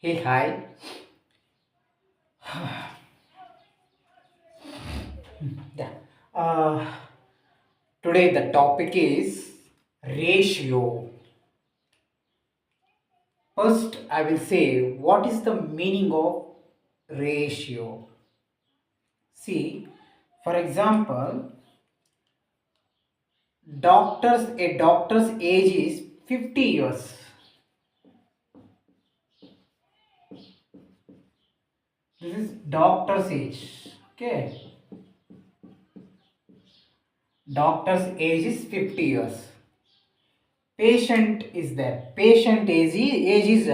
Hey, hi. Yeah. Uh, Today the topic is ratio. First, I will say what is the meaning of ratio. See, for example, a doctor's age is 50 years. This is doctor's age. Okay, doctor's age is 50 years. Patient is there. Patient age is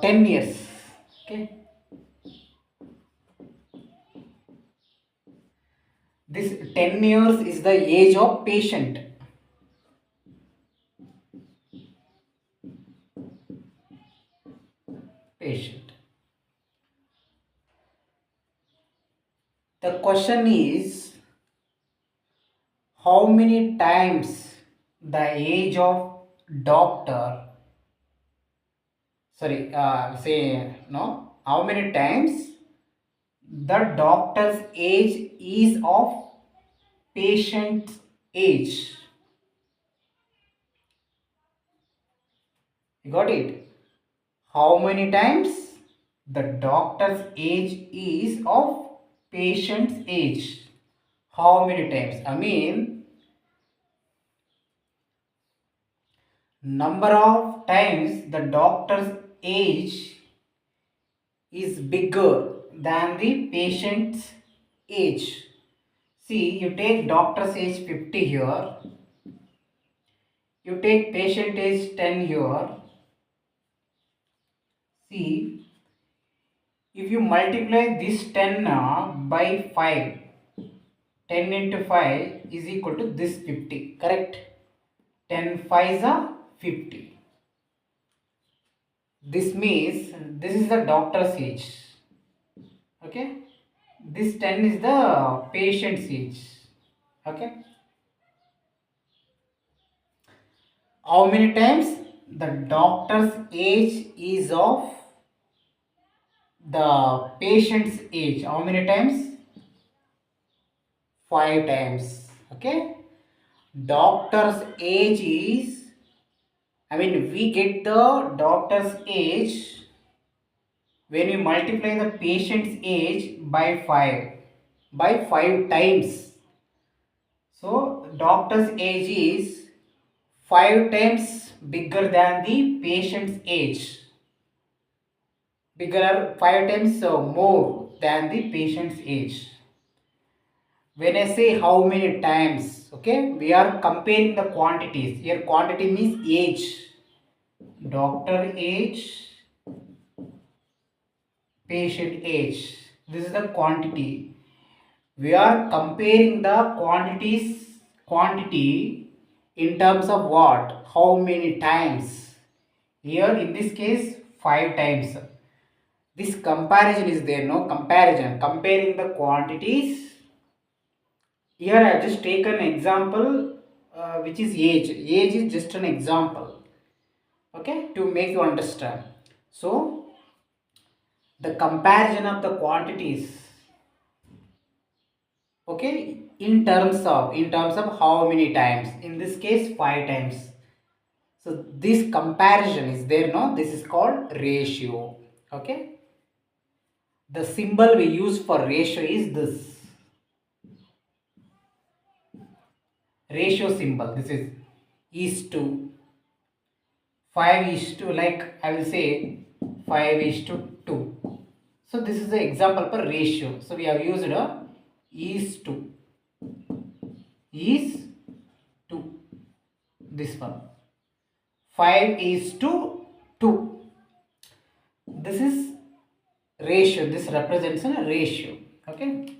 10 years. Okay, this 10 years is the age of patient. Patient. The question is how many times the age of doctor, sorry, say no, how many times the doctor's age is of patient's age. You got it? How many times the doctor's age is of patient's age? How many times? I mean, number of times the doctor's age is bigger than the patient's age. See, you take doctor's age 50 here, you take patient age 10 here. See, if you multiply this 10 by 5, 10 into 5 is equal to this 50, correct? 10 5s are 50. This means this is the doctor's age. Okay, this 10 is the patient's age. Okay, how many times the doctor's age is of the patient's age? How many times? 5 times. Okay, doctor's age is, I mean, we get the doctor's age when we multiply the patient's age by 5 times. So doctor's age is 5 times bigger than the patient's age. Bigger 5 times more than the patient's age. When I say how many times, okay, we are comparing the quantities. Here quantity means age. Doctor age, patient age. This is the quantity. We are comparing the quantity in terms of what? How many times? Here in this case 5 times. This comparison is there, no comparison, comparing the quantities. Here I have just taken an example which is age. Age is just an example, okay, to make you understand. So the comparison of the quantities, okay, in terms of how many times. In this case, 5 times. So this comparison is there, no? This is called ratio. Okay. The symbol we use for ratio is this ratio symbol. This is to 5 is to, like I will say 5 is to 2. So this is the example for ratio. So we have used a is to this one. 5 is to 2. This is ratio. This represents a ratio. Okay.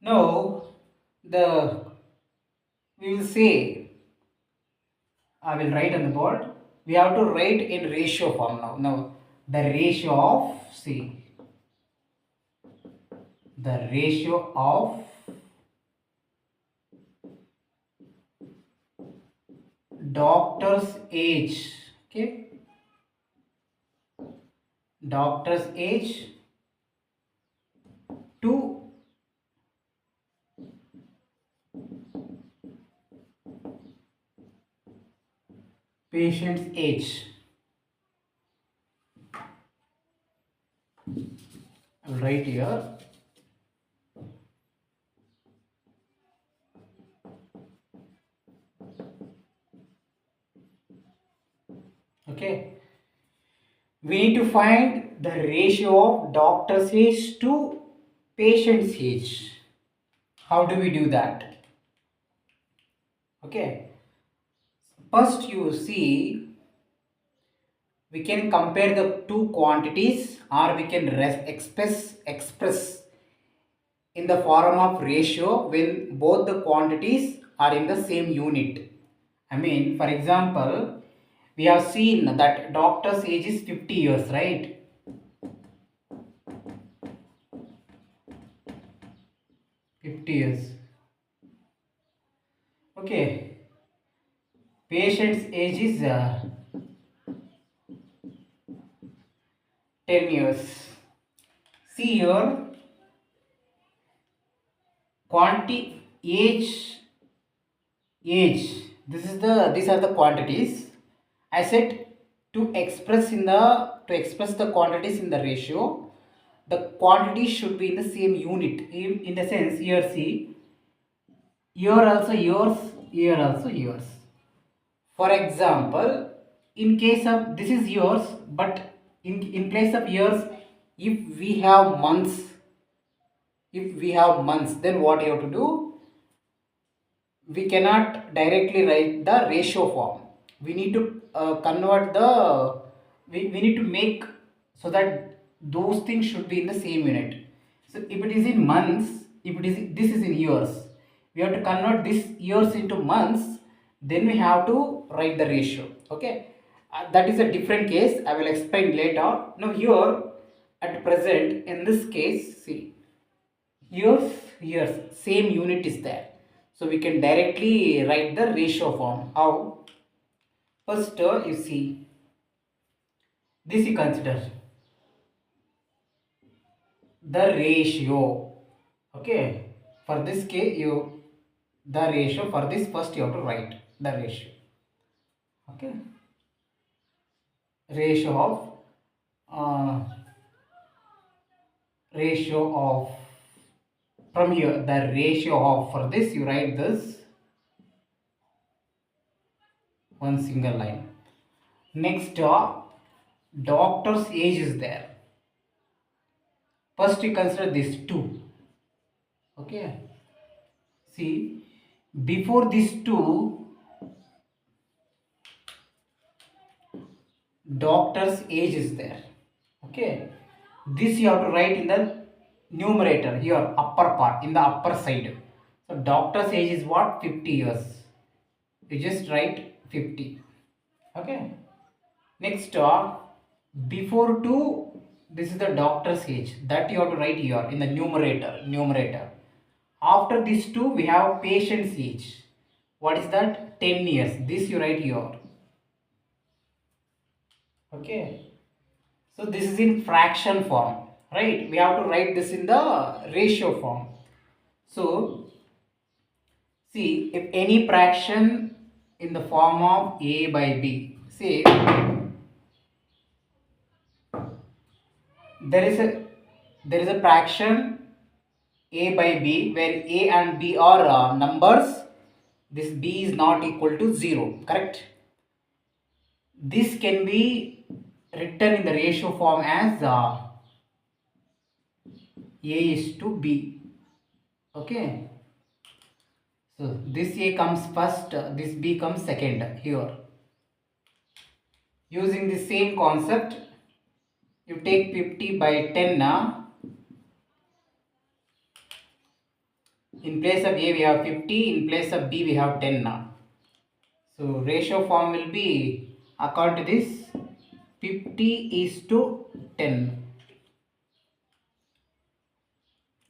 Now the we will say, I will write on the board. We have to write in ratio form now. Now the ratio of, see, the ratio of doctor's age. Okay, doctor's age to patient's age. I will write here. Okay, we need to find the ratio of doctor's age to patient's age. How do we do that? Okay, first you see, we can compare the two quantities, or we can express in the form of ratio when both the quantities are in the same unit. I mean, for example, we have seen that doctor's age is 50 years, right? 50 years. Okay. Patient's age is 10 years. See here, quantity age. These are the quantities. I said to express the quantities in the ratio, the quantities should be in the same unit. In the sense, here see, here also yours, here also yours. For example, in case of this is yours, but in place of years, if we have months, then what you have to do? We cannot directly write the ratio form. We need to convert the, we need to make so that those things should be in the same unit. So if it is in months, if it is, this is in years, we have to convert this years into months, then we have to write the ratio. Okay, that is a different case, I will explain later. Now here, at present, in this case, see, years, same unit is there, so we can directly write the ratio form. How? First, you see, this you consider the ratio. Okay, for this case, you, the ratio, for this first you have to write the ratio. Okay, ratio of ratio of, from here, the ratio of, for this you write this one single line. Next, doctor's age is there. First you consider this 2. Okay, see, before this 2, doctor's age is there. Okay, this you have to write in the numerator here, upper part, in the upper side. So doctor's age is what? 50 years. You just write 50. Okay, next, before 2, this is the doctor's age, that you have to write here in the numerator. After this 2, we have patient's age. What is that? 10 years. This you write here. Okay, so this is in fraction form, right? We have to write this in the ratio form. So see, if any fraction in the form of a by b, say there is a fraction a by b where a and b are numbers. This b is not equal to 0, correct? This can be written in the ratio form as a is to b. Okay, so this a comes first, this b comes second here. Using the same concept, you take 50 by 10, In place of A we have 50, in place of B we have 10 now. So ratio form will be, according to this, 50 is to 10.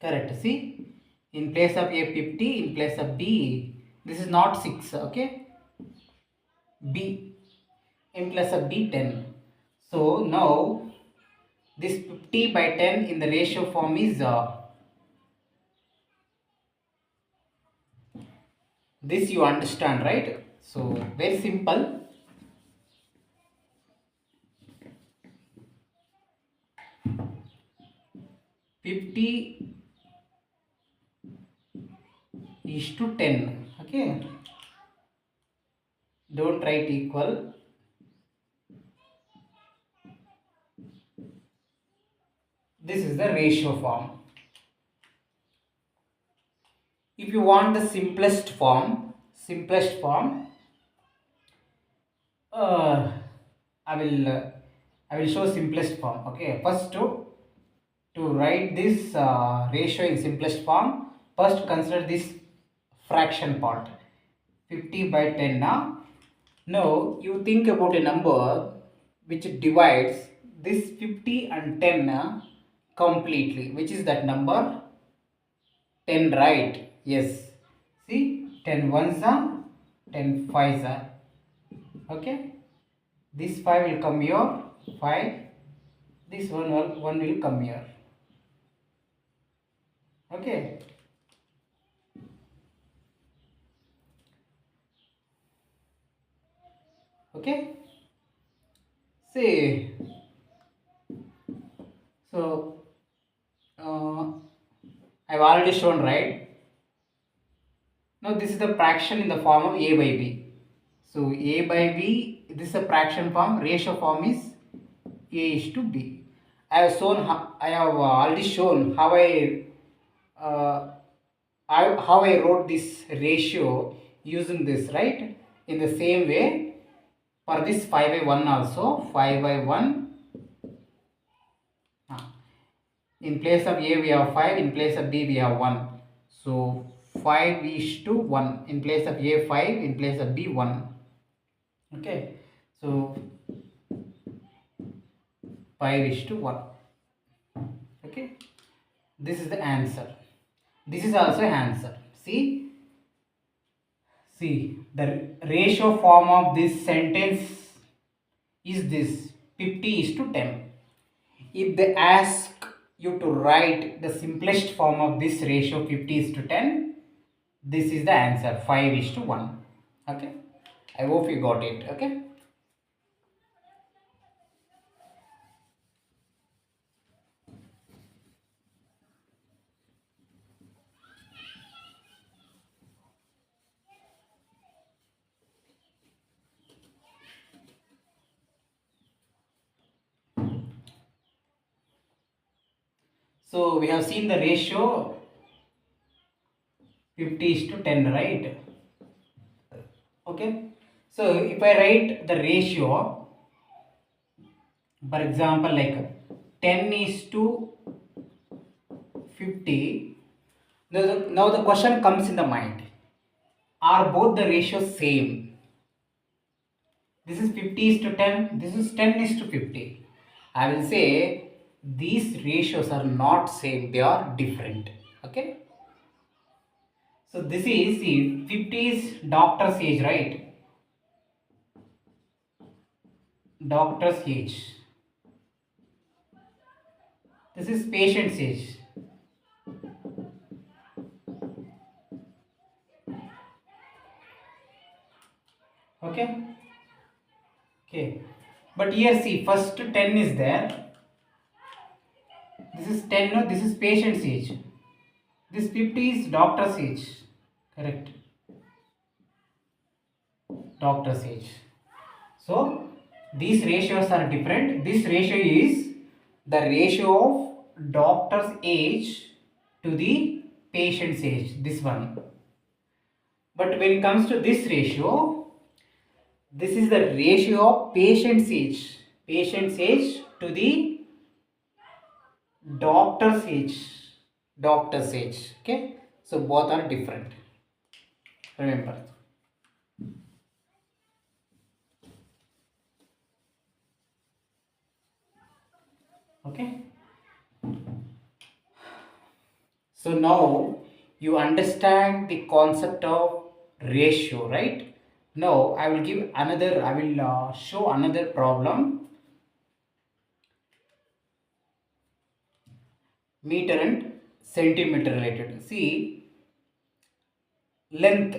Correct. See, in place of A 50, in place of B, this is not 6, okay? B, in place of B 10. So now this 50 by 10 in the ratio form is this, you understand, right? So very simple. 50 is to 10, okay? Don't write equal. This is the ratio form. If you want the simplest form, uh, I will show simplest form. Okay, first to write this ratio in simplest form, first consider this fraction part. 50 by 10 now. Now you think about a number which divides this 50 and 10 completely. Which is that number? 10, right? Yes. See, 10 ones are, 10 fives are. Okay. This 5 will come here, 5. This one will come here. Okay. Okay. See. So, I've already shown, right? Now this is the fraction in the form of a by b. So a by b, this is a fraction form. Ratio form is a is to b. I have already shown uh, how I wrote this ratio using this, right? In the same way, for this 5 by 1 also, 5 by 1. In place of a we have 5, in place of b we have 1. So 5 is to 1. In place of a 5, in place of b 1. Okay. So 5 is to 1. Okay. This is the answer. This is also answer. See the ratio form of this sentence is this, 50 is to 10. If they ask you to write the simplest form of this ratio, 50 is to 10, this is the answer, 5 is to 1. Okay, I hope you got it. Okay. So we have seen the ratio 50 is to 10, right? Okay. So if I write the ratio, for example, like 10 is to 50, now the question comes in the mind. Are both the ratios same? This is 50 is to 10, this is 10 is to 50. I will say these ratios are not same, they are different. Okay. So this is, see, 50 is doctor's age, right? Doctor's age. This is patient's age. Okay. Okay. But here see, first 10 is there. This is 10, no? This is patient's age. This 50 is doctor's age. Correct. Doctor's age. So these ratios are different. This ratio is the ratio of doctor's age to the patient's age. This one. But when it comes to this ratio, this is the ratio of patient's age to the doctor's age. Okay. So both are different. Remember. Okay. So now you understand the concept of ratio, right? Now I will give another, I will show another problem, meter and centimeter related. See, length.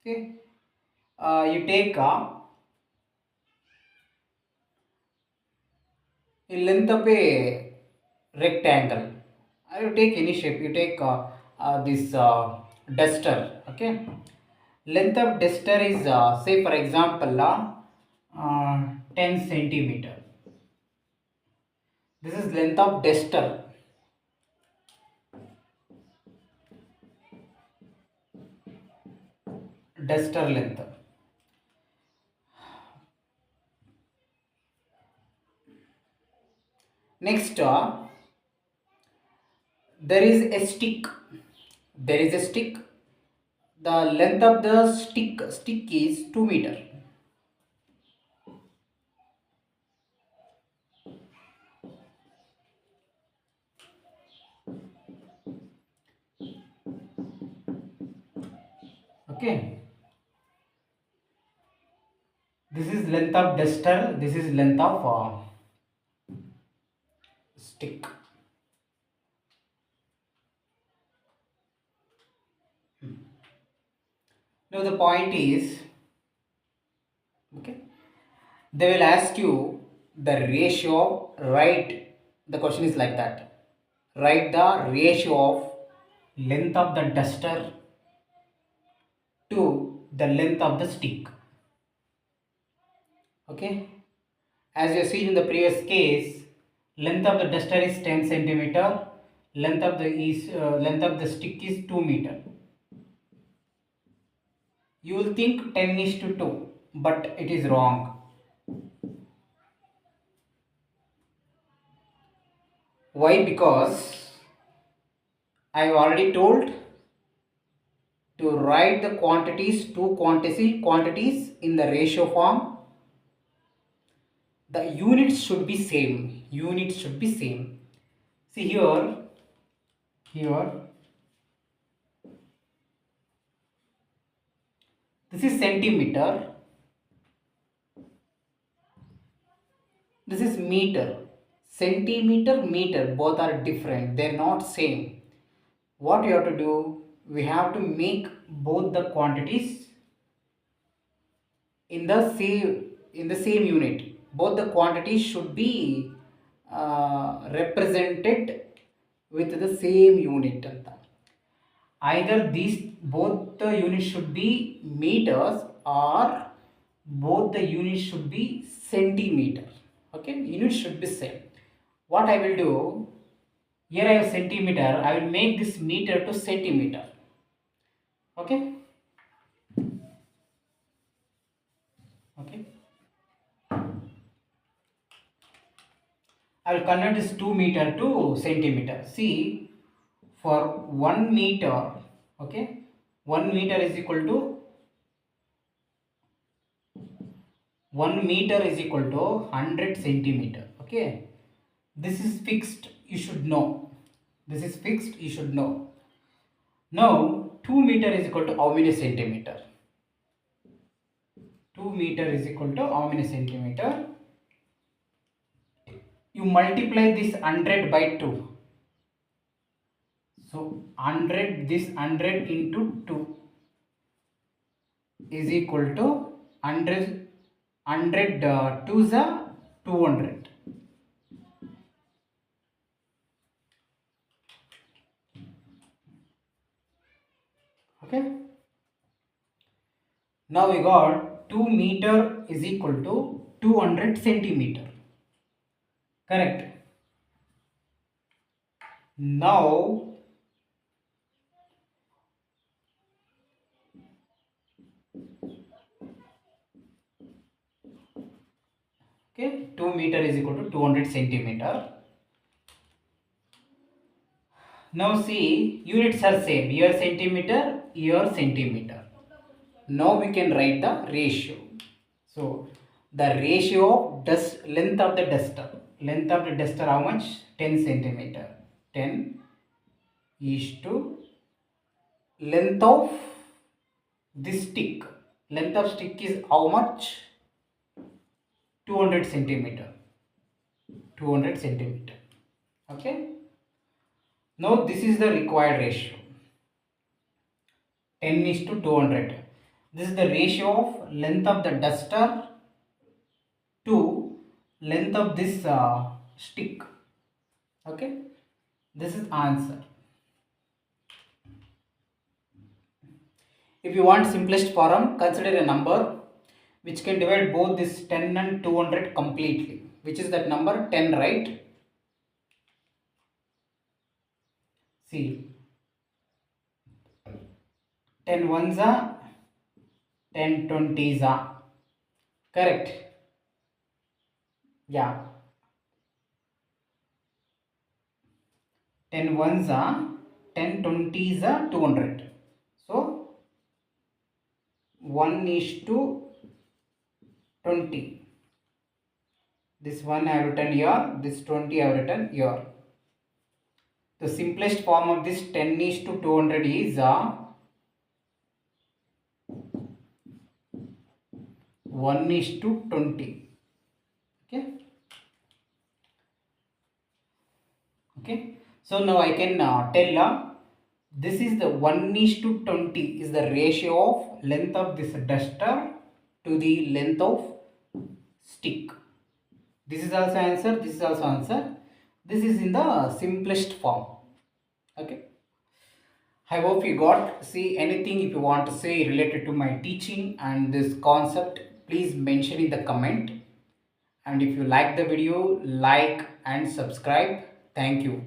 Okay. You take a length of a rectangle. You take any shape. You take this duster. Okay. Length of duster is say for example 10 centimeter. This is length of duster. Duster length. Next, there is a stick. There is a stick. The length of the stick is 2 meter. Okay. This is length of duster. This is length of stick. Now the point is, okay, they will ask you the ratio. Write. The question is like that. Write the ratio of length of the duster to the length of the stick. Okay. As you see in the previous case, length of the duster is 10 centimeter. Length of the stick is 2 meter. You will think 10 is to 2, but it is wrong. Why? Because I have already told to write the quantities, quantities in the ratio form. The units should be same. Units should be same. See here, this is centimeter, this is meter. Centimeter, meter, both are different. They're not same. What you have to do? We have to make both the quantities in the same unit. Both the quantities should be represented with the same unit ಅಂತ. Either these both the units should be meters or both the units should be centimeter. Okay, units should be same. What I will do, here I have centimeter, I will make this meter to centimeter. Okay. Okay, I will convert this 2 meter to centimeter. See, for 1 meter, okay, 1 meter is equal to 1 meter is equal to 100 centimeter. Okay, this is fixed. You should know. This is fixed. You should know. Now, 2 meter is equal to how many centimeter? 2 meter is equal to how many centimeter? You multiply this 100 by 2. So 100, this 100 into 2 is equal to 100, 100 2 is 200. Okay. Now we got 2 meter is equal to 200 centimeter. Correct. Now okay, 2 meter is equal to 200 centimeter. Now see, units are same, here centimeter, here centimeter. Now we can write the ratio. So the ratio of dust, length of the duster, how much? 10 centimeter. 10 is to length of this stick. Length of stick is how much? 200 centimeter. 200 centimeter. Okay. Now this is the required ratio. 10 is to 200. This is the ratio of length of the duster to length of this stick. Okay. This is answer. If you want simplest form, consider a number which can divide both this 10 and 200 completely. Which is that number? 10, right? See, 10 ones are 10 20s are. Correct? Yeah. 10 ones are 10 20s are 200. So 1 is to 20. This 1 I have written here, this 20 I have written here. The simplest form of this 10 is to 200 is 1 is to 20. Okay. Okay. So now I can tell this is the 1 is to 20 is the ratio of length of this duster to the length of stick. This is also answer, this is also answer. This is in the simplest form. Okay. I hope you got. See, anything if you want to say related to my teaching and this concept, please mention in the comment. And if you like the video, like and subscribe. Thank you.